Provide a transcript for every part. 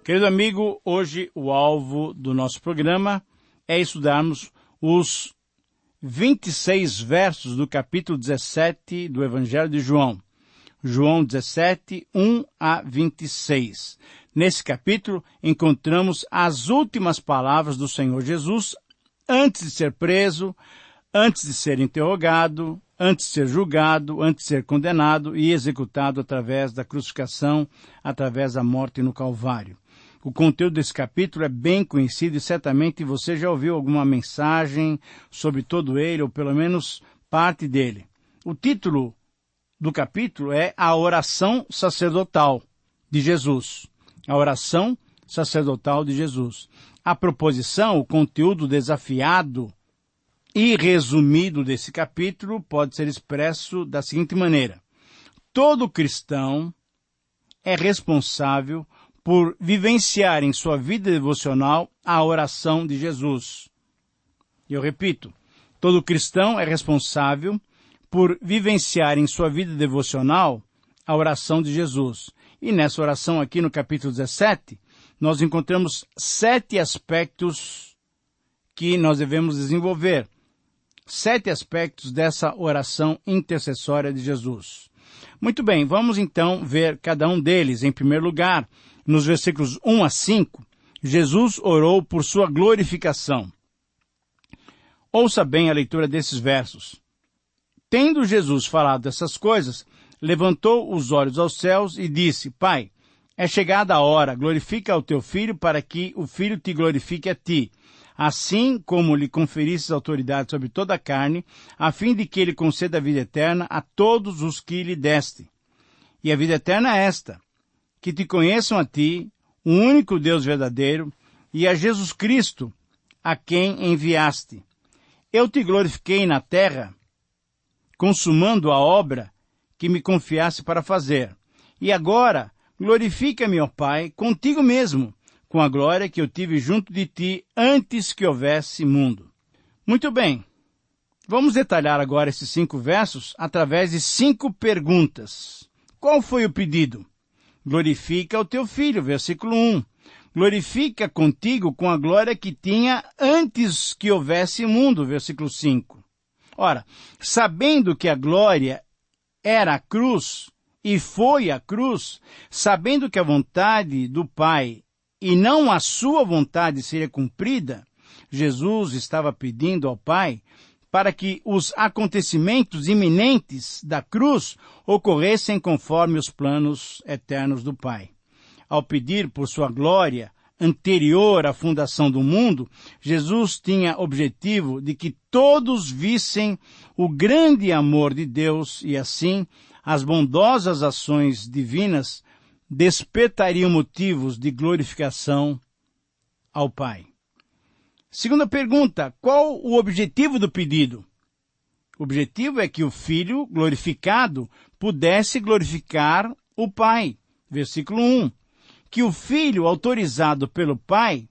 Querido amigo, hoje o alvo do nosso programa é estudarmos os 26 versos do capítulo 17 do Evangelho de João. João 17, 1 a 26. Nesse capítulo, encontramos as últimas palavras do Senhor Jesus antes de ser preso, antes de ser interrogado, antes de ser julgado, antes de ser condenado e executado através da crucificação, através da morte no Calvário. O conteúdo desse capítulo é bem conhecido e certamente você já ouviu alguma mensagem sobre todo ele, ou pelo menos parte dele. O título do capítulo é a oração sacerdotal de Jesus. A oração sacerdotal de Jesus. A proposição, o conteúdo desafiado e resumido desse capítulo pode ser expresso da seguinte maneira: todo cristão é responsável por vivenciar em sua vida devocional a oração de Jesus. Eu repito, todo cristão é responsável por vivenciar em sua vida devocional a oração de Jesus. E nessa oração aqui no capítulo 17, nós encontramos 7 aspectos que nós devemos desenvolver. 7 aspectos dessa oração intercessória de Jesus. Muito bem, vamos então ver cada um deles. Em primeiro lugar, nos versículos 1 a 5, Jesus orou por sua glorificação. Ouça bem a leitura desses versos. Tendo Jesus falado essas coisas, levantou os olhos aos céus e disse: Pai, é chegada a hora, glorifica o teu Filho para que o Filho te glorifique a ti, assim como lhe conferistes autoridade sobre toda a carne, a fim de que ele conceda a vida eterna a todos os que lhe deste. E a vida eterna é esta: que te conheçam a ti, o único Deus verdadeiro, e a Jesus Cristo, a quem enviaste. Eu te glorifiquei na terra, consumando a obra que me confiaste para fazer. E agora, glorifica-me, ó Pai, contigo mesmo, com a glória que eu tive junto de ti antes que houvesse mundo. Muito bem, vamos detalhar agora esses 5 versos através de 5 perguntas. Qual foi o pedido? Glorifica o teu Filho, versículo 1. Glorifica contigo com a glória que tinha antes que houvesse mundo, versículo 5. Ora, sabendo que a glória era a cruz e foi a cruz, sabendo que a vontade do Pai e não a sua vontade seria cumprida, Jesus estava pedindo ao Pai para que os acontecimentos iminentes da cruz ocorressem conforme os planos eternos do Pai. Ao pedir por sua glória anterior à fundação do mundo, Jesus tinha objetivo de que todos vissem o grande amor de Deus e assim as bondosas ações divinas despertariam motivos de glorificação ao Pai. Segunda pergunta, qual o objetivo do pedido? O objetivo é que o Filho glorificado pudesse glorificar o Pai. Versículo 1. Que o Filho, autorizado pelo Pai,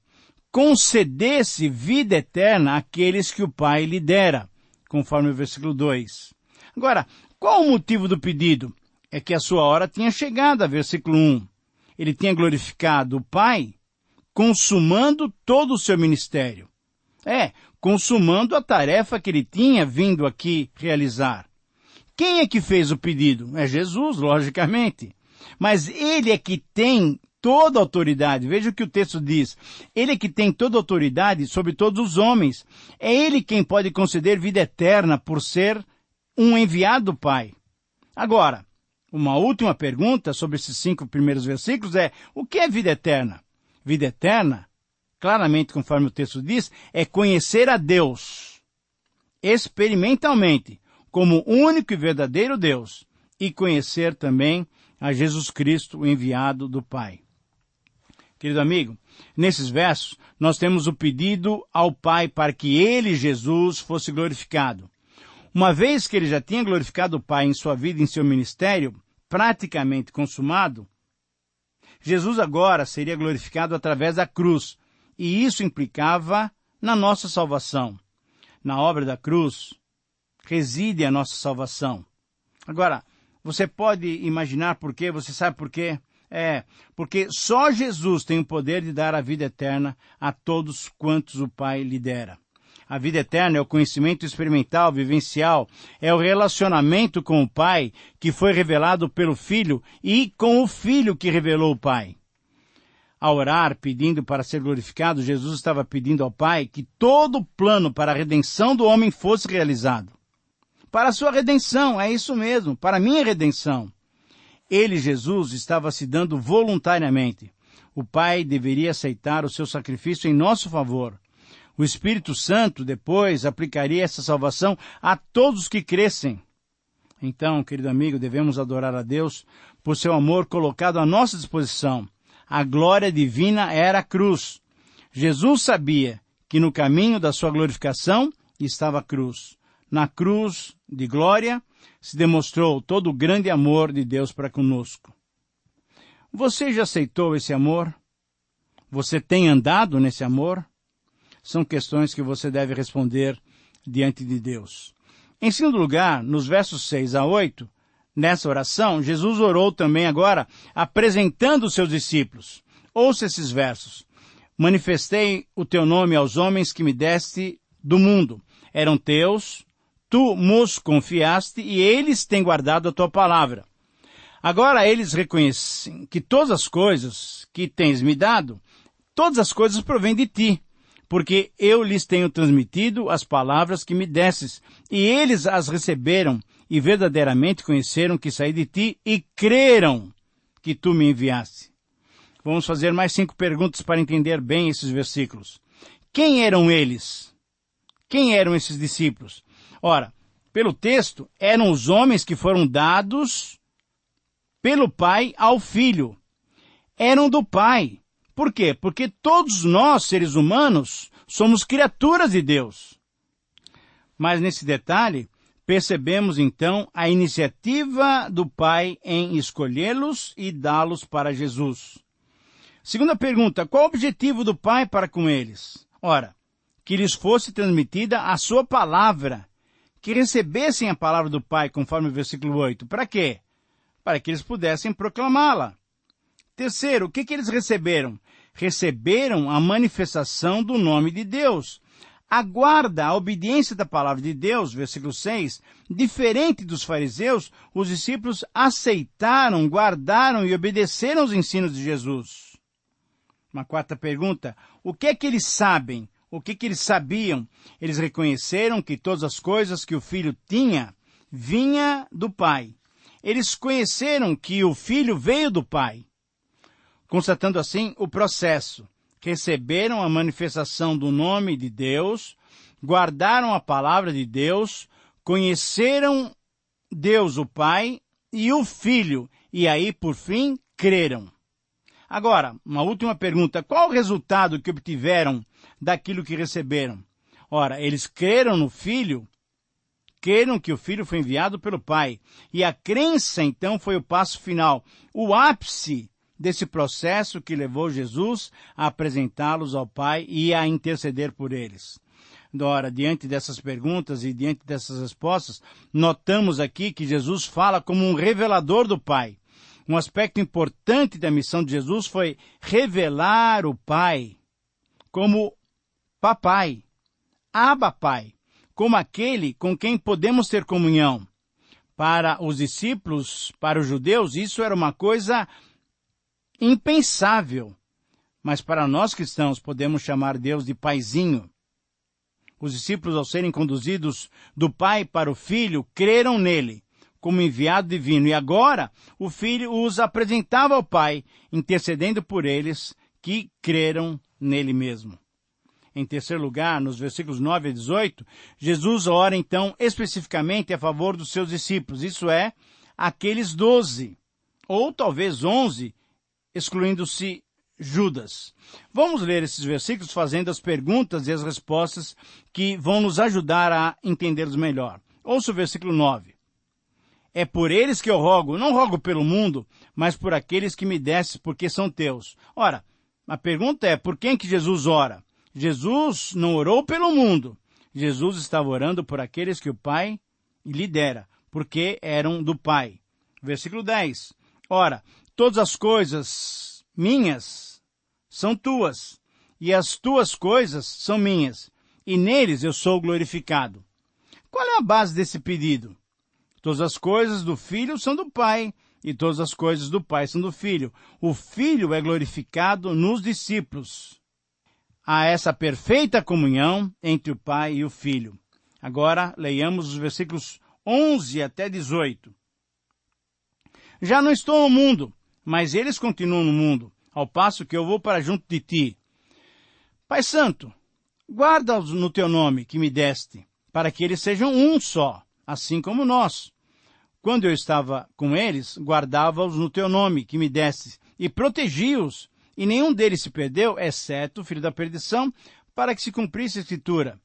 concedesse vida eterna àqueles que o Pai lhe dera, conforme o versículo 2. Agora, qual o motivo do pedido? É que a sua hora tinha chegado, versículo 1. Ele tinha glorificado o Pai, consumando todo o seu ministério. Consumando a tarefa que ele tinha vindo aqui realizar. Quem é que fez o pedido? É Jesus, logicamente. Mas ele é que tem toda a autoridade. Veja o que o texto diz. Ele é que tem toda a autoridade sobre todos os homens. É ele quem pode conceder vida eterna por ser um enviado do Pai. Agora, uma última pergunta sobre esses 5 primeiros versículos é: o que é vida eterna? Vida eterna, claramente conforme o texto diz, é conhecer a Deus experimentalmente como único e verdadeiro Deus e conhecer também a Jesus Cristo, o enviado do Pai. Querido amigo, nesses versos nós temos o pedido ao Pai para que ele, Jesus, fosse glorificado. Uma vez que ele já tinha glorificado o Pai em sua vida e em seu ministério, praticamente consumado, Jesus agora seria glorificado através da cruz, e isso implicava na nossa salvação. Na obra da cruz reside a nossa salvação. Agora, você pode imaginar por quê? Você sabe por quê? Porque só Jesus tem o poder de dar a vida eterna a todos quantos o Pai lhe dera. A vida eterna é o conhecimento experimental, vivencial, é o relacionamento com o Pai que foi revelado pelo Filho e com o Filho que revelou o Pai. Ao orar, pedindo para ser glorificado, Jesus estava pedindo ao Pai que todo o plano para a redenção do homem fosse realizado. Para a sua redenção, é isso mesmo, para a minha redenção. Ele, Jesus, estava se dando voluntariamente. O Pai deveria aceitar o seu sacrifício em nosso favor. O Espírito Santo, depois, aplicaria essa salvação a todos os que crescem. Então, querido amigo, devemos adorar a Deus por seu amor colocado à nossa disposição. A glória divina era a cruz. Jesus sabia que no caminho da sua glorificação estava a cruz. Na cruz de glória se demonstrou todo o grande amor de Deus para conosco. Você já aceitou esse amor? Você tem andado nesse amor? São questões que você deve responder diante de Deus. Em segundo lugar, nos versos 6 a 8, nessa oração, Jesus orou também agora, apresentando os seus discípulos. Ouça esses versos. Manifestei o teu nome aos homens que me deste do mundo. Eram teus, tu nos confiaste e eles têm guardado a tua palavra. Agora eles reconhecem que todas as coisas que tens me dado, todas as coisas provêm de ti, porque eu lhes tenho transmitido as palavras que me desses, e eles as receberam e verdadeiramente conheceram que saí de ti e creram que tu me enviaste. Vamos fazer mais 5 perguntas para entender bem esses versículos. Quem eram eles? Quem eram esses discípulos? Ora, pelo texto, eram os homens que foram dados pelo Pai ao Filho. Eram do Pai. Por quê? Porque todos nós, seres humanos, somos criaturas de Deus. Mas nesse detalhe, percebemos então a iniciativa do Pai em escolhê-los e dá-los para Jesus. Segunda pergunta, qual o objetivo do Pai para com eles? Ora, que lhes fosse transmitida a sua palavra, que recebessem a palavra do Pai, conforme o versículo 8. Para quê? Para que eles pudessem proclamá-la. Terceiro, o que eles receberam? Receberam a manifestação do nome de Deus. Aguarda a obediência da palavra de Deus, versículo 6. Diferente dos fariseus, os discípulos aceitaram, guardaram e obedeceram os ensinos de Jesus. Uma quarta pergunta, o que é que eles sabem? O que eles sabiam? Eles reconheceram que todas as coisas que o Filho tinha, vinha do Pai. Eles conheceram que o Filho veio do Pai. Constatando assim o processo, receberam a manifestação do nome de Deus, guardaram a palavra de Deus, conheceram Deus o Pai e o Filho, e aí, por fim, creram. Agora, uma última pergunta, qual o resultado que obtiveram daquilo que receberam? Ora, eles creram no Filho, creram que o Filho foi enviado pelo Pai, e a crença, então, foi o passo final, o ápice desse processo que levou Jesus a apresentá-los ao Pai e a interceder por eles. Ora, diante dessas perguntas e diante dessas respostas, notamos aqui que Jesus fala como um revelador do Pai. Um aspecto importante da missão de Jesus foi revelar o Pai como Papai, Abba Pai, como aquele com quem podemos ter comunhão. Para os discípulos, para os judeus, isso era uma coisa impensável, mas para nós cristãos podemos chamar Deus de Paizinho. Os discípulos, ao serem conduzidos do Pai para o Filho, creram nele como enviado divino, e agora o Filho os apresentava ao Pai, intercedendo por eles que creram nele mesmo. Em terceiro lugar, nos versículos 9 a 18, Jesus ora então especificamente a favor dos seus discípulos, isso é, aqueles 12, ou talvez 11, excluindo-se Judas. Vamos ler esses versículos fazendo as perguntas e as respostas que vão nos ajudar a entendê-los melhor. Ouça o versículo 9. É por eles que eu rogo, não rogo pelo mundo, mas por aqueles que me destes, porque são teus. Ora, a pergunta é, por quem que Jesus ora? Jesus não orou pelo mundo. Jesus estava orando por aqueles que o Pai lhe dera, porque eram do Pai. Versículo 10. Ora, todas as coisas minhas são tuas, e as tuas coisas são minhas, e neles eu sou glorificado. Qual é a base desse pedido? Todas as coisas do Filho são do Pai, e todas as coisas do Pai são do Filho. O Filho é glorificado nos discípulos. Há essa perfeita comunhão entre o Pai e o Filho. Agora, leiamos os versículos 11 até 18. Já não estou no mundo, mas eles continuam no mundo, ao passo que eu vou para junto de ti. Pai Santo, guarda-os no teu nome que me deste, para que eles sejam um só, assim como nós. Quando eu estava com eles, guardava-os no teu nome que me deste, e protegi-os, e nenhum deles se perdeu, exceto o filho da perdição, para que se cumprisse a Escritura.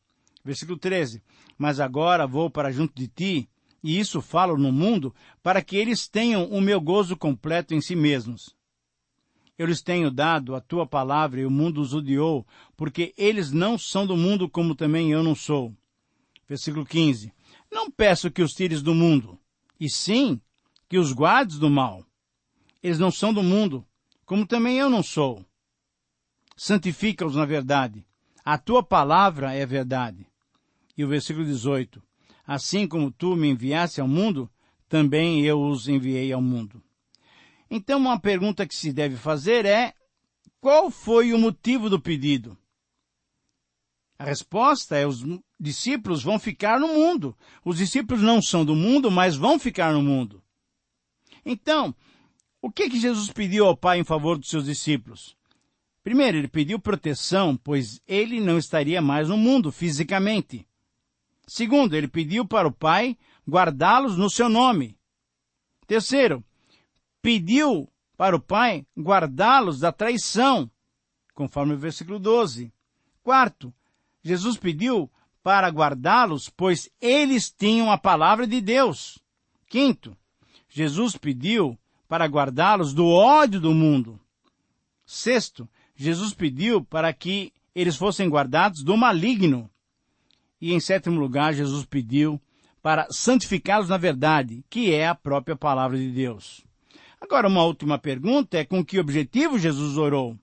Versículo 13. Mas agora vou para junto de ti, e isso falo no mundo, para que eles tenham o meu gozo completo em si mesmos. Eu lhes tenho dado a tua palavra e o mundo os odiou, porque eles não são do mundo como também eu não sou. Versículo 15. Não peço que os tires do mundo, e sim que os guardes do mal. Eles não são do mundo, como também eu não sou. Santifica-os na verdade. A tua palavra é verdade. E o versículo 18. Assim como tu me enviaste ao mundo, também eu os enviei ao mundo. Então, uma pergunta que se deve fazer é: qual foi o motivo do pedido? A resposta é: os discípulos vão ficar no mundo. Os discípulos não são do mundo, mas vão ficar no mundo. Então, o que Jesus pediu ao Pai em favor dos seus discípulos? Primeiro, ele pediu proteção, pois ele não estaria mais no mundo fisicamente. Segundo, ele pediu para o Pai guardá-los no seu nome. Terceiro, pediu para o Pai guardá-los da traição, conforme o versículo 12. Quarto, Jesus pediu para guardá-los, pois eles tinham a palavra de Deus. Quinto, Jesus pediu para guardá-los do ódio do mundo. Sexto, Jesus pediu para que eles fossem guardados do maligno. E em sétimo lugar, Jesus pediu para santificá-los na verdade, que é a própria palavra de Deus. Agora, uma última pergunta é: com que objetivo Jesus orou?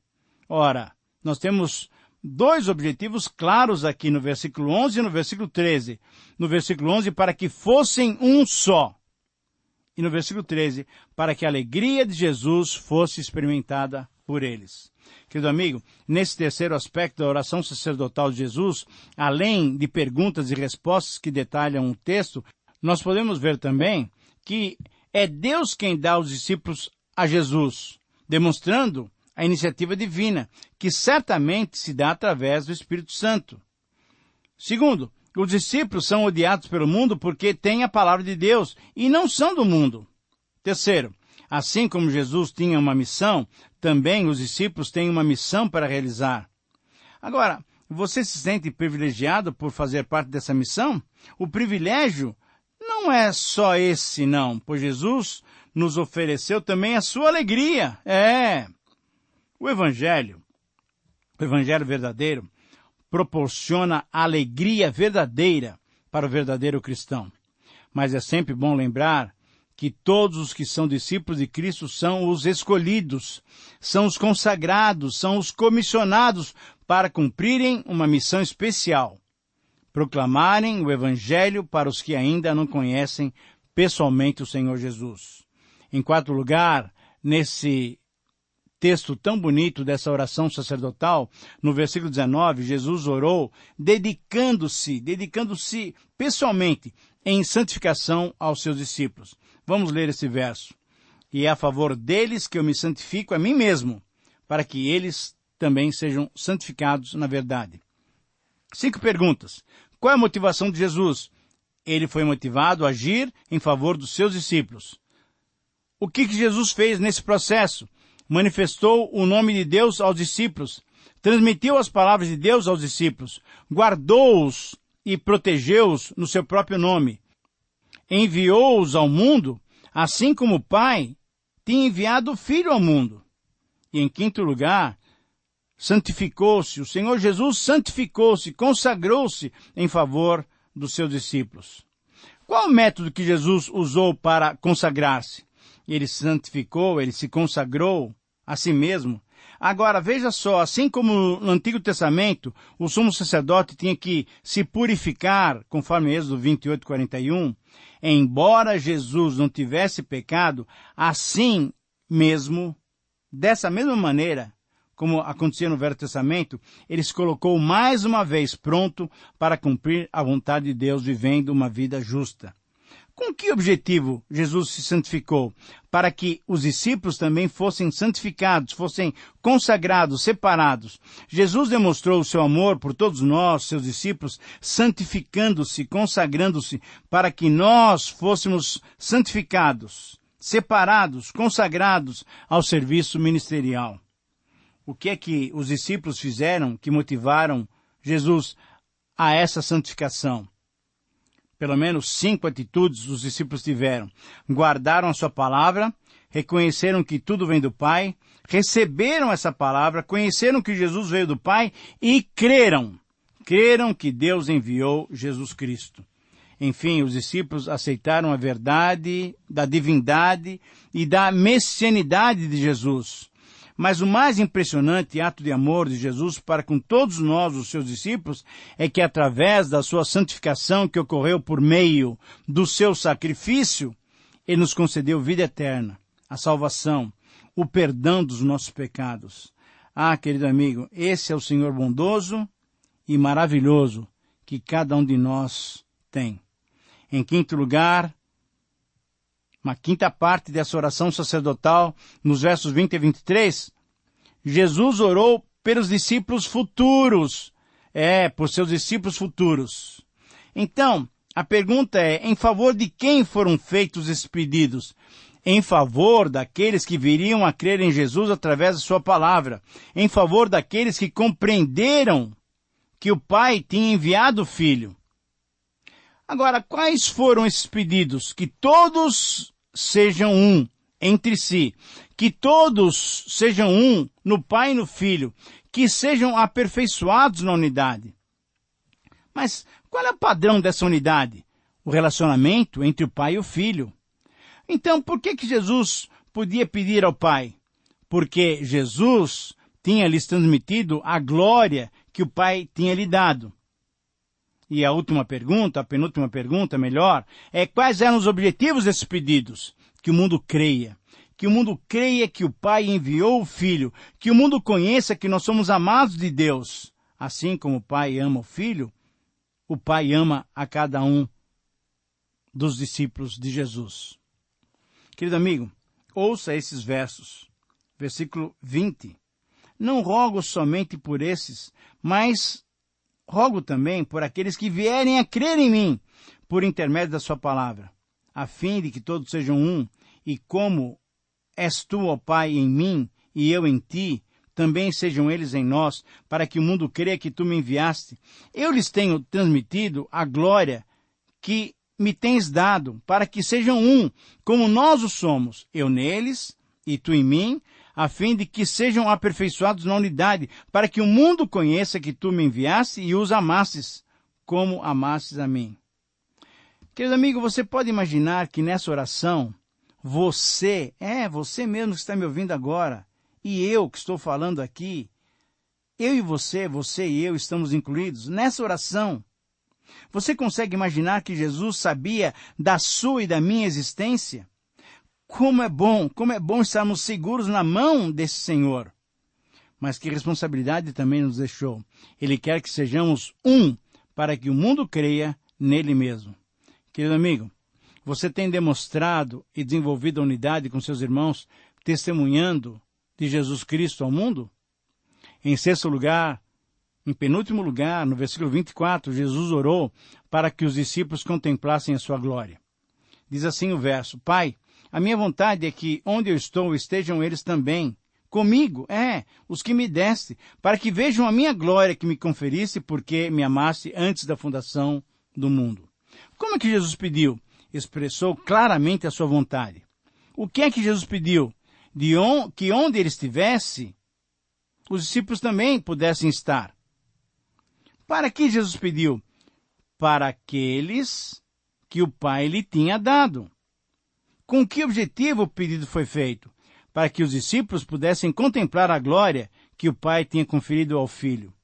Ora, nós temos dois objetivos claros aqui no versículo 11 e no versículo 13. No versículo 11, para que fossem um só. E no versículo 13, para que a alegria de Jesus fosse experimentada por eles. Querido amigo, nesse terceiro aspecto da oração sacerdotal de Jesus, além de perguntas e respostas que detalham o texto, nós podemos ver também que é Deus quem dá os discípulos a Jesus, demonstrando a iniciativa divina, que certamente se dá através do Espírito Santo. Segundo, os discípulos são odiados pelo mundo porque têm a palavra de Deus e não são do mundo. Terceiro, assim como Jesus tinha uma missão, também os discípulos têm uma missão para realizar. Agora, você se sente privilegiado por fazer parte dessa missão? O privilégio não é só esse, não, pois Jesus nos ofereceu também a sua alegria. O Evangelho verdadeiro, proporciona alegria verdadeira para o verdadeiro cristão. Mas é sempre bom lembrar que todos os que são discípulos de Cristo são os escolhidos, são os consagrados, são os comissionados para cumprirem uma missão especial: proclamarem o Evangelho para os que ainda não conhecem pessoalmente o Senhor Jesus. Em quarto lugar, nesse texto tão bonito dessa oração sacerdotal, no versículo 19, Jesus orou dedicando-se pessoalmente em santificação aos seus discípulos. Vamos ler esse verso. E é a favor deles que eu me santifico a mim mesmo, para que eles também sejam santificados na verdade. 5 perguntas. Qual é a motivação de Jesus? Ele foi motivado a agir em favor dos seus discípulos. O que Jesus fez nesse processo? Manifestou o nome de Deus aos discípulos, transmitiu as palavras de Deus aos discípulos, guardou-os e protegeu-os no seu próprio nome, enviou-os ao mundo, assim como o Pai tinha enviado o Filho ao mundo. E em quinto lugar, santificou-se, o Senhor Jesus santificou-se, consagrou-se em favor dos seus discípulos. Qual o método que Jesus usou para consagrar-se? ele se santificou, ele se consagrou a si mesmo. Agora, veja só, assim como no Antigo Testamento, o sumo sacerdote tinha que se purificar, conforme Êxodo 28:41, embora Jesus não tivesse pecado, assim mesmo, dessa mesma maneira, como acontecia no Velho Testamento, ele se colocou mais uma vez pronto para cumprir a vontade de Deus, vivendo uma vida justa. Com que objetivo Jesus se santificou? Para que os discípulos também fossem santificados, fossem consagrados, separados. Jesus demonstrou o seu amor por todos nós, seus discípulos, santificando-se, consagrando-se, para que nós fôssemos santificados, separados, consagrados ao serviço ministerial. O que é que os discípulos fizeram que motivaram Jesus a essa santificação? Pelo menos 5 atitudes os discípulos tiveram. Guardaram a sua palavra, reconheceram que tudo vem do Pai, receberam essa palavra, conheceram que Jesus veio do Pai e creram. Creram que Deus enviou Jesus Cristo. Enfim, os discípulos aceitaram a verdade da divindade e da messianidade de Jesus. Mas o mais impressionante ato de amor de Jesus para com todos nós, os seus discípulos, é que através da sua santificação que ocorreu por meio do seu sacrifício, ele nos concedeu vida eterna, a salvação, o perdão dos nossos pecados. Ah, querido amigo, esse é o Senhor bondoso e maravilhoso que cada um de nós tem. Em quinto lugar, uma quinta parte dessa oração sacerdotal, nos versos 20 e 23, Jesus orou pelos discípulos futuros. Por seus discípulos futuros. Então, a pergunta é, em favor de quem foram feitos esses pedidos? Em favor daqueles que viriam a crer em Jesus através da sua palavra. Em favor daqueles que compreenderam que o Pai tinha enviado o Filho. Agora, quais foram esses pedidos? Que todos sejam um entre si, que todos sejam um no Pai e no Filho, que sejam aperfeiçoados na unidade. Mas qual é o padrão dessa unidade? O relacionamento entre o Pai e o Filho. Então, por que Jesus podia pedir ao Pai? Porque Jesus tinha lhes transmitido a glória que o Pai tinha lhe dado. E a última pergunta, a penúltima pergunta, melhor, é quais eram os objetivos desses pedidos? Que o mundo creia. Que o mundo creia que o Pai enviou o Filho. Que o mundo conheça que nós somos amados de Deus. Assim como o Pai ama o Filho, o Pai ama a cada um dos discípulos de Jesus. Querido amigo, ouça esses versos. Versículo 20. Não rogo somente por esses, mas rogo também por aqueles que vierem a crer em mim, por intermédio da sua palavra, a fim de que todos sejam um, e como és tu, ó Pai, em mim, e eu em ti, também sejam eles em nós, para que o mundo creia que tu me enviaste. Eu lhes tenho transmitido a glória que me tens dado, para que sejam um, como nós o somos, eu neles e tu em mim, a fim de que sejam aperfeiçoados na unidade, para que o mundo conheça que tu me enviaste e os amastes, como amastes a mim. Querido amigo, você pode imaginar que nessa oração, você mesmo que está me ouvindo agora, e eu que estou falando aqui, eu e você e eu estamos incluídos nessa oração. Você consegue imaginar que Jesus sabia da sua e da minha existência? Como é bom estarmos seguros na mão desse Senhor. Mas que responsabilidade também nos deixou. Ele quer que sejamos um, para que o mundo creia nele mesmo. Querido amigo, você tem demonstrado e desenvolvido a unidade com seus irmãos, testemunhando de Jesus Cristo ao mundo? Em sexto lugar, em penúltimo lugar, no versículo 24, Jesus orou para que os discípulos contemplassem a sua glória. Diz assim o verso, Pai, a minha vontade é que onde eu estou estejam eles também, comigo, os que me deste, para que vejam a minha glória que me conferiste porque me amaste antes da fundação do mundo. Como é que Jesus pediu? Expressou claramente a sua vontade. O que é que Jesus pediu? Que onde ele estivesse, os discípulos também pudessem estar. Para que Jesus pediu? Para aqueles que o Pai lhe tinha dado. Com que objetivo o pedido foi feito? Para que os discípulos pudessem contemplar a glória que o Pai tinha conferido ao Filho.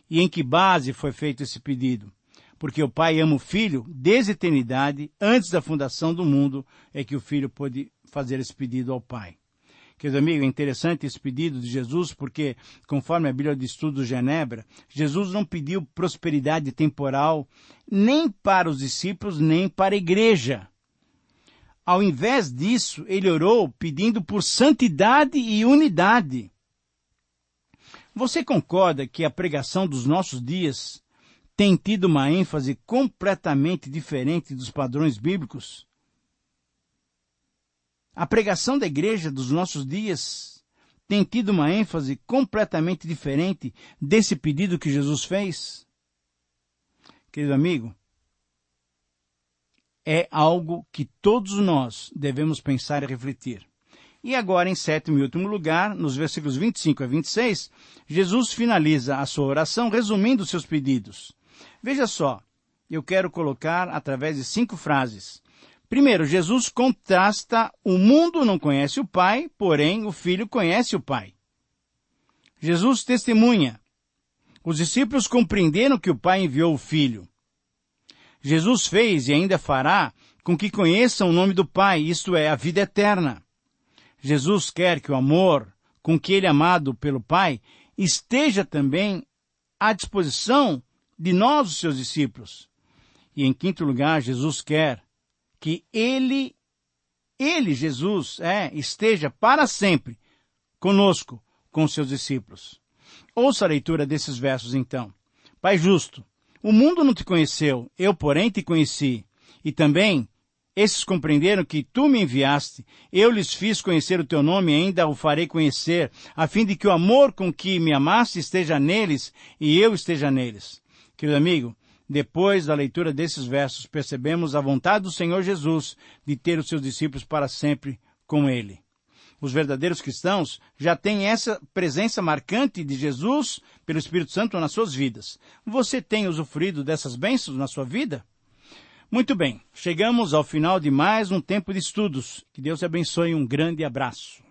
E em que base foi feito esse pedido? Porque o Pai ama o Filho desde a eternidade, antes da fundação do mundo, é que o Filho pôde fazer esse pedido ao Pai. Querido amigo, é interessante esse pedido de Jesus, porque, conforme a Bíblia de Estudo Genebra, Jesus não pediu prosperidade temporal nem para os discípulos, nem para a igreja. Ao invés disso, ele orou pedindo por santidade e unidade. Você concorda que a pregação dos nossos dias tem tido uma ênfase completamente diferente dos padrões bíblicos? A pregação da igreja dos nossos dias tem tido uma ênfase completamente diferente desse pedido que Jesus fez? Querido amigo, é algo que todos nós devemos pensar e refletir. E agora, em sétimo e último lugar, nos versículos 25 a 26, Jesus finaliza a sua oração resumindo seus pedidos. Veja só, eu quero colocar através de 5 frases. Primeiro, Jesus contrasta: o mundo não conhece o Pai, porém o Filho conhece o Pai. Jesus testemunha: os discípulos compreenderam que o Pai enviou o Filho. Jesus fez e ainda fará com que conheçam o nome do Pai, isto é, a vida eterna. Jesus quer que o amor com que ele é amado pelo Pai esteja também à disposição de nós, os seus discípulos. E em quinto lugar, Jesus quer que Jesus, esteja para sempre conosco, com seus discípulos. Ouça a leitura desses versos então. Pai justo, o mundo não te conheceu, eu, porém, te conheci. E também esses compreenderam que tu me enviaste. Eu lhes fiz conhecer o teu nome e ainda o farei conhecer, a fim de que o amor com que me amaste esteja neles e eu esteja neles. Querido amigo, depois da leitura desses versos, percebemos a vontade do Senhor Jesus de ter os seus discípulos para sempre com Ele. Os verdadeiros cristãos já têm essa presença marcante de Jesus pelo Espírito Santo nas suas vidas. Você tem usufruído dessas bênçãos na sua vida? Muito bem, chegamos ao final de mais um tempo de estudos. Que Deus te abençoe e um grande abraço.